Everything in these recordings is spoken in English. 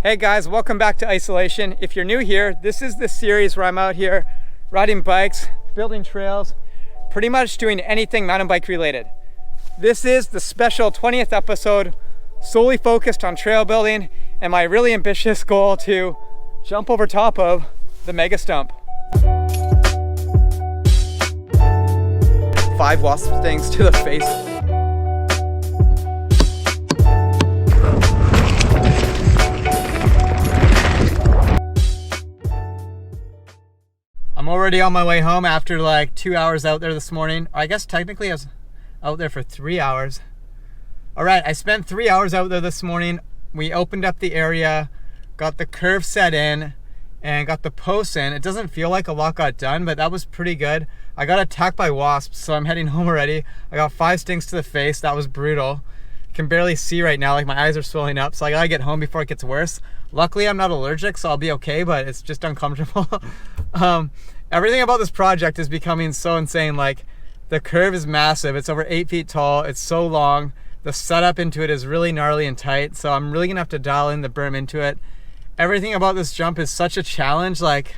Hey guys, welcome back to Isolation. If you're new here, this is the series where I'm out here riding bikes, building trails, pretty much doing anything mountain bike related. This is the special 20th episode, solely focused on trail building and my really ambitious goal to jump over top of the mega stump. 5 wasp stings to the face. I'm already on my way home after like 2 hours out there this morning. I guess technically I was out there for 3 hours. All right, I spent 3 hours out there this morning. We opened up the area, got the curve set in, and got the posts in. It doesn't feel like a lot got done, but that was pretty good. I got attacked by wasps, so I'm heading home already. I got 5 stings to the face. That was brutal. Can barely see right now, like my eyes are swelling up, so I gotta get home before it gets worse. Luckily, I'm not allergic, so I'll be okay, but it's just uncomfortable. Everything about this project is becoming so insane. Like, the curve is massive. It's over 8 feet tall. It's so long. The setup into it is really gnarly and tight, so I'm really gonna have to dial in the berm into it. Everything about this jump is such a challenge. Like,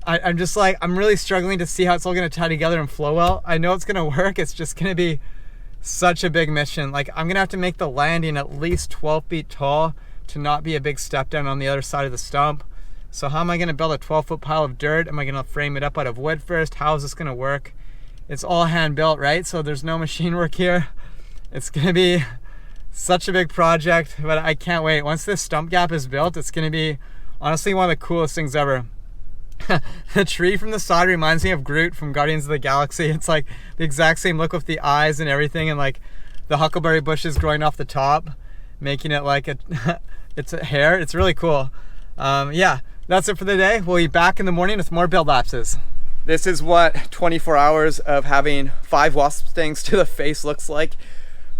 I'm just like, I'm really struggling to see how it's all gonna tie together and flow well. I know it's gonna work. It's just gonna be such a big mission. Like, I'm gonna have to make the landing at least 12 feet tall to not be a big step down on the other side of the stump. So how am I gonna build a 12-foot pile of dirt? Am I gonna frame it up out of wood first? How is this gonna work? It's all hand built, right? So there's no machine work here. It's gonna be such a big project, but I can't wait. Once this stump gap is built, it's gonna be honestly one of the coolest things ever. The tree from the side reminds me of Groot from Guardians of the Galaxy. It's like the exact same look with the eyes and everything, and like the huckleberry bushes growing off the top, making it like it's a hair. It's really cool. Yeah, that's it for the day. We'll be back in the morning with more build lapses. This is what 24 hours of having 5 wasp stings to the face looks like.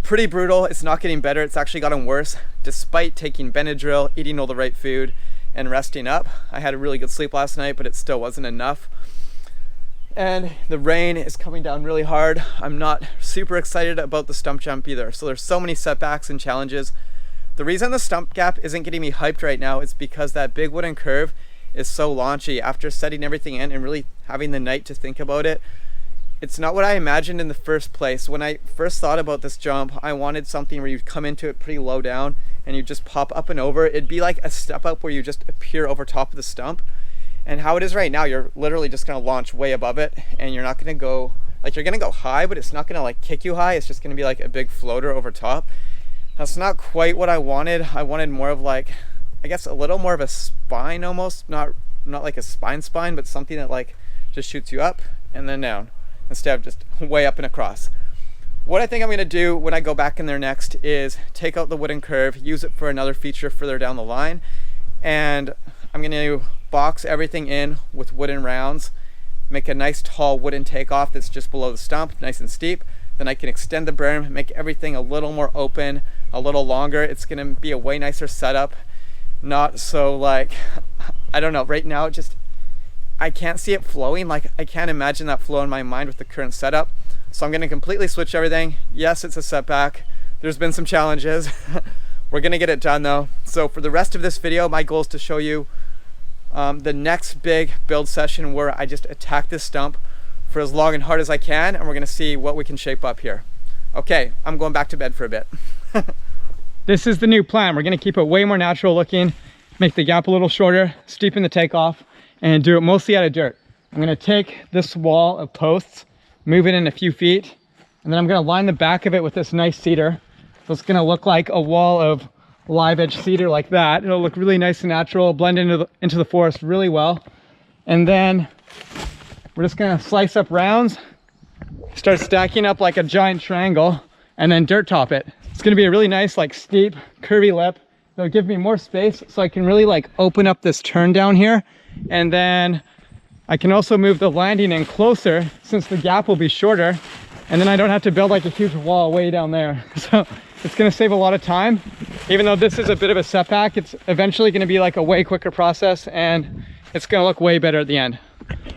Pretty brutal. It's not getting better. It's actually gotten worse despite taking Benadryl, eating all the right food, and resting up. I had a really good sleep last night, but it still wasn't enough. And the rain is coming down really hard. I'm not super excited about the stump jump either. So there's so many setbacks and challenges. The reason the stump gap isn't getting me hyped right now is because that big wooden curve is so launchy. After setting everything in and really having the night to think about it, it's not what I imagined in the first place. When I first thought about this jump, I wanted something where you'd come into it pretty low down and you just pop up and over. It'd be like a step up where you just appear over top of the stump. And how it is right now, you're literally just gonna launch way above it, and you're not gonna go, like, you're gonna go high, but it's not gonna like kick you high. It's just gonna be like a big floater over top. That's not quite what I wanted. I wanted more of like, I guess a little more of a spine almost, not like a spine, but something that like just shoots you up and then down instead of just way up and across. What I think I'm gonna do when I go back in there next is take out the wooden curve, use it for another feature further down the line, and I'm gonna box everything in with wooden rounds, make a nice tall wooden takeoff that's just below the stump, nice and steep. Then I can extend the berm, make everything a little more open, a little longer. It's gonna be a way nicer setup. Not so like, I don't know, right now it just, I can't see it flowing. Like, I can't imagine that flow in my mind with the current setup. So I'm gonna completely switch everything. Yes, it's a setback. There's been some challenges. We're gonna get it done though. So for the rest of this video, my goal is to show you the next big build session where I just attack this stump for as long and hard as I can, and we're gonna see what we can shape up here. Okay, I'm going back to bed for a bit. This is the new plan. We're gonna keep it way more natural looking, make the gap a little shorter, steepen the takeoff, and do it mostly out of dirt. I'm gonna take this wall of posts, move it in a few feet, and then I'm gonna line the back of it with this nice cedar. So it's gonna look like a wall of live edge cedar like that. It'll look really nice and natural, blend into the forest really well. And then we're just gonna slice up rounds, start stacking up like a giant triangle, and then dirt top it. It's gonna be a really nice, like, steep, curvy lip. It'll give me more space so I can really like open up this turn down here. And then I can also move the landing in closer since the gap will be shorter. And then I don't have to build like a huge wall way down there. So it's gonna save a lot of time. Even though this is a bit of a setback, it's eventually gonna be like a way quicker process, and it's gonna look way better at the end.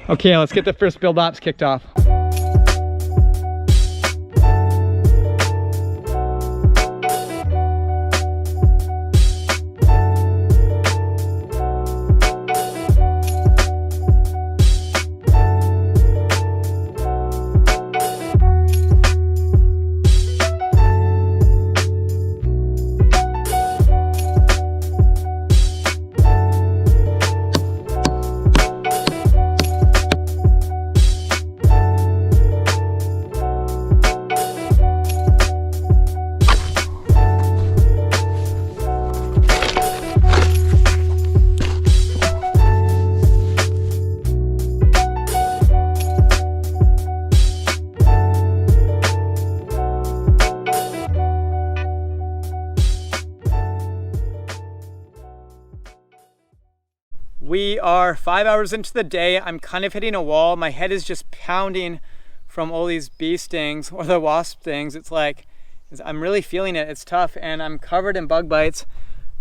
Okay, let's get the first build ops kicked off. We are 5 hours into the day. I'm kind of hitting a wall. My head is just pounding from all these bee stings or the wasp stings. It's like, I'm really feeling it. It's tough, and I'm covered in bug bites.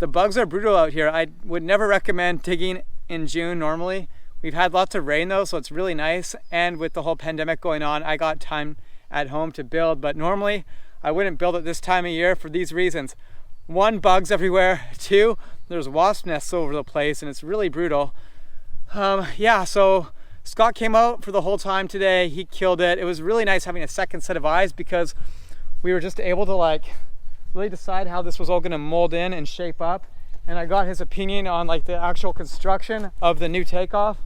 The bugs are brutal out here. I would never recommend digging in June normally. We've had lots of rain though, so it's really nice. And with the whole pandemic going on, I got time at home to build, but normally I wouldn't build at this time of year for these reasons. 1, bugs everywhere. 2, there's wasp nests over the place, and it's really brutal. Yeah, so Scott came out for the whole time today. He killed it. It was really nice having a second set of eyes because we were just able to like really decide how this was all going to mold in and shape up. And I got his opinion on like the actual construction of the new takeoff.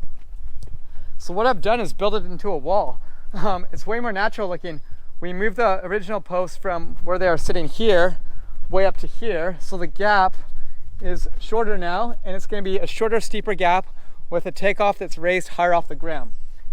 So what I've done is build it into a wall. It's way more natural looking. We moved the original posts from where they are sitting here way up to here, so the gap is shorter now, and it's going to be a shorter, steeper gap with a takeoff that's raised higher off the ground.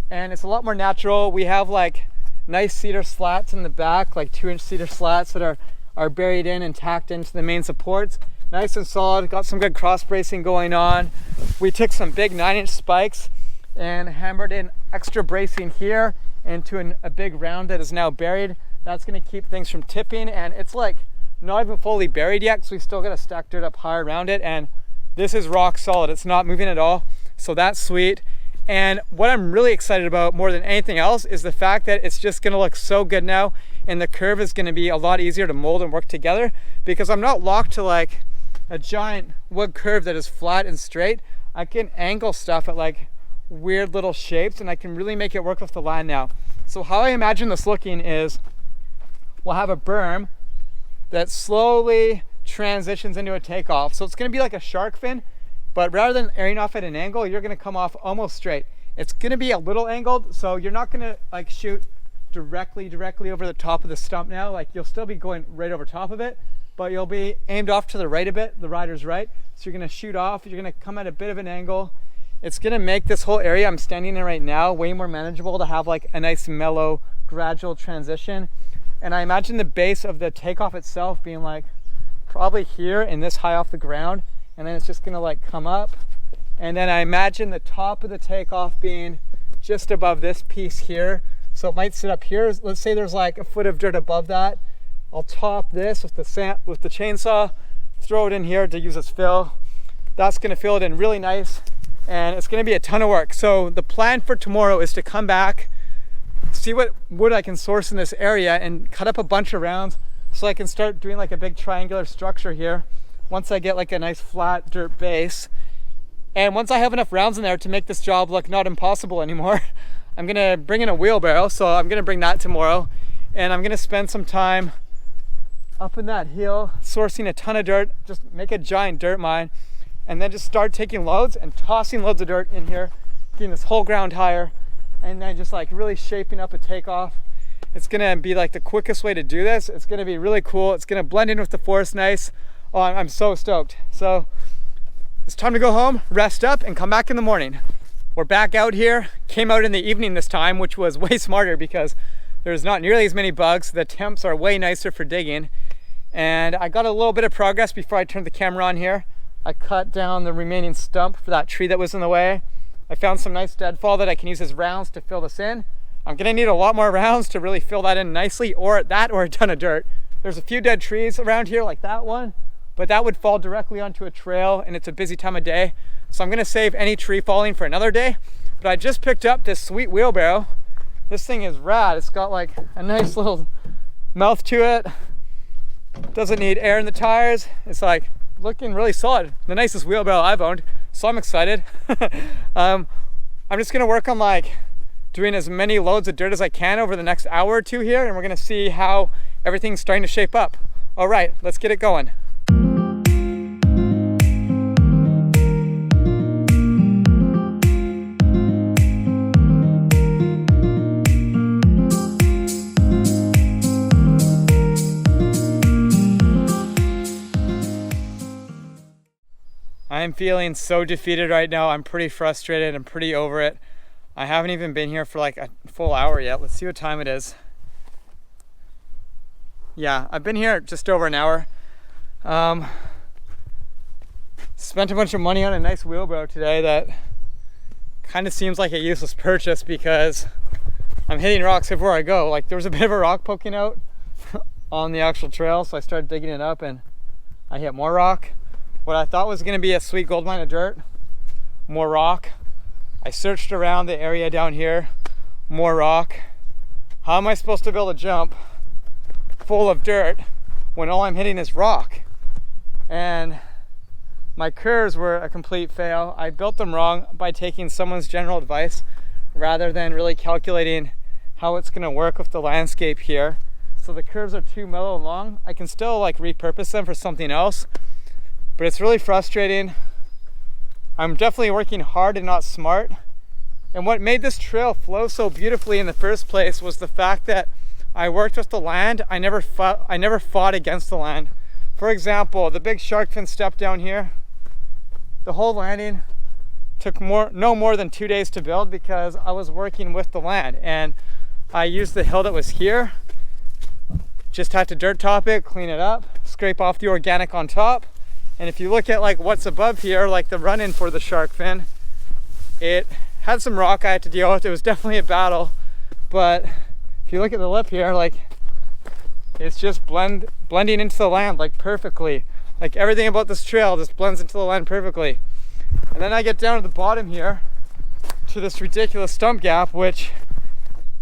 And it's a lot more natural. We have like nice cedar slats in the back, like 2-inch cedar slats that are buried in and tacked into the main supports. Nice and solid. Got some good cross bracing going on. We took some big 9-inch spikes and hammered in extra bracing here into a big round that is now buried. That's going to keep things from tipping, and it's like not even fully buried yet, so we still got to stack dirt up high around it, and this is rock solid. It's not moving at all, so that's sweet. And what I'm really excited about more than anything else is the fact that it's just going to look so good now, and the curve is going to be a lot easier to mold and work together because I'm not locked to like a giant wood curve that is flat and straight. I can angle stuff at like weird little shapes, and I can really make it work with the land now. So how I imagine this looking is we'll have a berm that slowly transitions into a takeoff. So it's going to be like a shark fin, but rather than airing off at an angle, you're going to come off almost straight. It's going to be a little angled, so you're not going to like shoot directly over the top of the stump now. Like you'll still be going right over top of it, but you'll be aimed off to the right a bit, the rider's right. So you're going to shoot off, you're going to come at a bit of an angle. It's going to make this whole area I'm standing in right now way more manageable to have like a nice mellow gradual transition. And I imagine the base of the takeoff itself being like probably here and this high off the ground, and then it's just going to like come up. And then I imagine the top of the takeoff being just above this piece here. So it might sit up here. Let's say there's like a foot of dirt above that. I'll top this with the chainsaw, throw it in here to use as fill. That's going to fill it in really nice, and it's going to be a ton of work. So the plan for tomorrow is to come back, see what wood I can source in this area, and cut up a bunch of rounds so I can start doing like a big triangular structure here once I get like a nice flat dirt base. And once I have enough rounds in there to make this job look not impossible anymore, I'm going to bring in a wheelbarrow. So I'm going to bring that tomorrow, and I'm going to spend some time up in that hill sourcing a ton of dirt, just make a giant dirt mine, and then just start taking loads and tossing loads of dirt in here, getting this whole ground higher, and then just like really shaping up a takeoff. It's gonna be like the quickest way to do this. It's gonna be really cool. It's gonna blend in with the forest nice. Oh, I'm so stoked. So it's time to go home, rest up, and come back in the morning. We're back out here. Came out in the evening this time, which was way smarter because there's not nearly as many bugs. The temps are way nicer for digging. And I got a little bit of progress before I turned the camera on here. I cut down the remaining stump for that tree that was in the way. I found some nice deadfall that I can use as rounds to fill this in. I'm gonna need a lot more rounds to really fill that in nicely, or a ton of dirt. There's a few dead trees around here like that one, but that would fall directly onto a trail, and it's a busy time of day. So I'm gonna save any tree falling for another day. But I just picked up this sweet wheelbarrow. This thing is rad. It's got like a nice little mouth to it. Doesn't need air in the tires. It's like looking really solid. The nicest wheelbarrow I've owned, so I'm excited. I'm just gonna work on like doing as many loads of dirt as I can over the next hour or two here, and we're gonna see how everything's starting to shape up. All right, let's get it going. I'm feeling so defeated right now. I'm pretty frustrated. I'm pretty over it. I haven't even been here for like a full hour yet. Let's see what time it is. Yeah, I've been here just over an hour. Spent a bunch of money on a nice wheelbarrow today that kind of seems like a useless purchase because I'm hitting rocks everywhere I go. Like there was a bit of a rock poking out on the actual trail, so I started digging it up and I hit more rock. What I thought was going to be a sweet gold mine of dirt, more rock. I searched around the area down here, more rock. How am I supposed to build a jump full of dirt when all I'm hitting is rock? And my curves were a complete fail. I built them wrong by taking someone's general advice rather than really calculating how it's going to work with the landscape here. So the curves are too mellow and long. I can still like repurpose them for something else, but it's really frustrating. I'm definitely working hard and not smart. And what made this trail flow so beautifully in the first place was the fact that I worked with the land. I never fought against the land. For example, the big shark fin step down here, the whole landing took no more than 2 days to build because I was working with the land, and I used the hill that was here. Just had to dirt top it, clean it up, scrape off the organic on top. And if you look at like what's above here, like the run-in for the shark fin, it had some rock I had to deal with. It was definitely a battle, but if you look at the lip here, like it's just blending into the land like perfectly. Like everything about this trail just blends into the land perfectly. And then I get down to the bottom here to this ridiculous stump gap, which,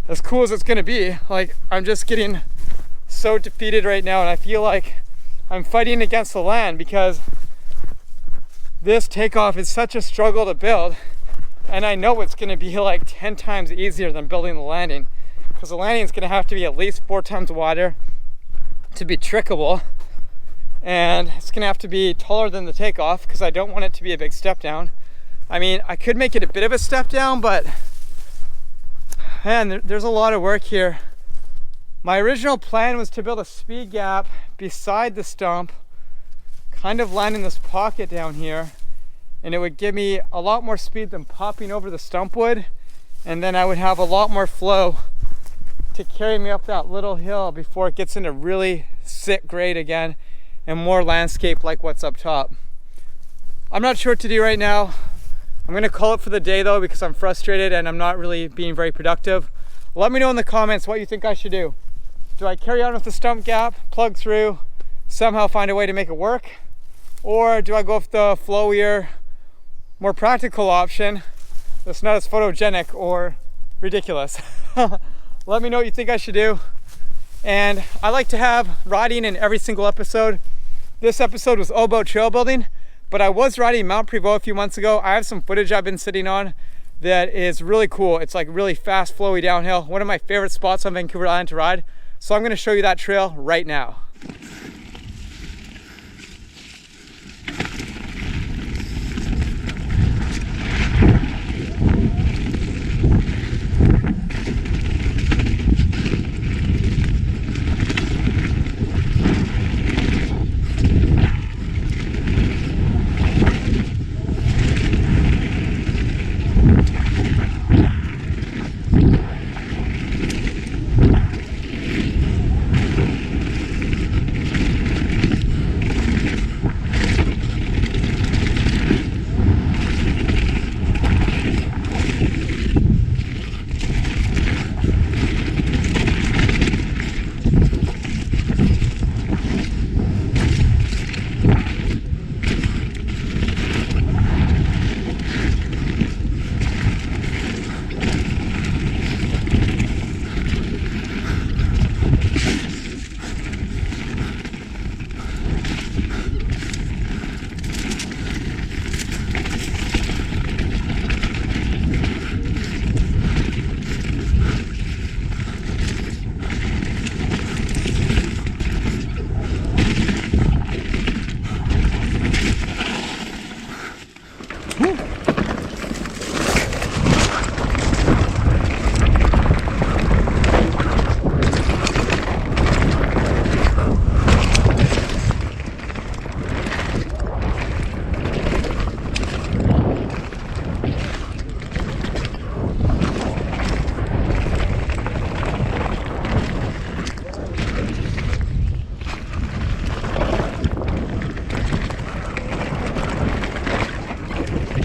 as cool as it's gonna be, like I'm just getting so defeated right now, and I feel like I'm fighting against the land because this takeoff is such a struggle to build, and I know it's gonna be like 10 times easier than building the landing, because the landing is gonna have to be at least 4 times wider to be trickable. And it's gonna have to be taller than the takeoff because I don't want it to be a big step down. I mean, I could make it a bit of a step down, but man, there's a lot of work here. My original plan was to build a speed gap beside the stump, kind of land in this pocket down here, and it would give me a lot more speed than popping over the stump would, and then I would have a lot more flow to carry me up that little hill before it gets into really sick grade again and more landscape like what's up top. I'm not sure what to do right now. I'm gonna call it for the day though because I'm frustrated and I'm not really being very productive. Let me know in the comments what you think I should do. Do I carry on with the stump gap, plug through, somehow find a way to make it work? Or do I go with the flowier, more practical option that's not as photogenic or ridiculous? Let me know what you think I should do. And I like to have riding in every single episode. This episode was all about trail building, but I was riding Mount Prevot a few months ago. I have some footage I've been sitting on that is really cool. It's like really fast, flowy downhill. One of my favorite spots on Vancouver Island to ride. So I'm gonna show you that trail right now.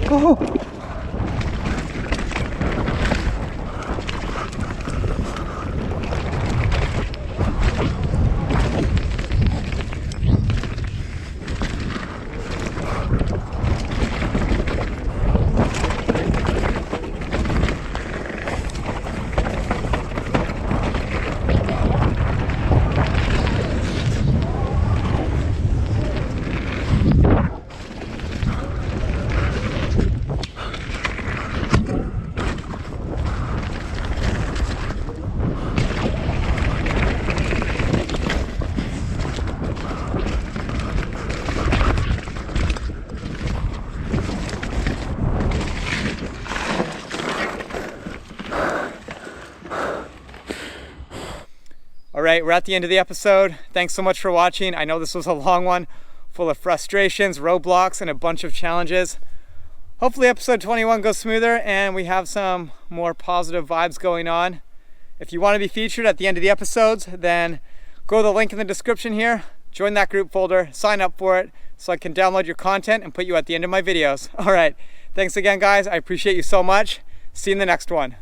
Oh. All right, we're at the end of the episode. Thanks so much for watching. I know this was a long one, full of frustrations, roadblocks, and a bunch of challenges. Hopefully episode 21 goes smoother and we have some more positive vibes going on. If you want to be featured at the end of the episodes, then go to the link in the description here, join that group folder, sign up for it so I can download your content and put you at the end of my videos. All right, thanks again, guys. I appreciate you so much. See you in the next one.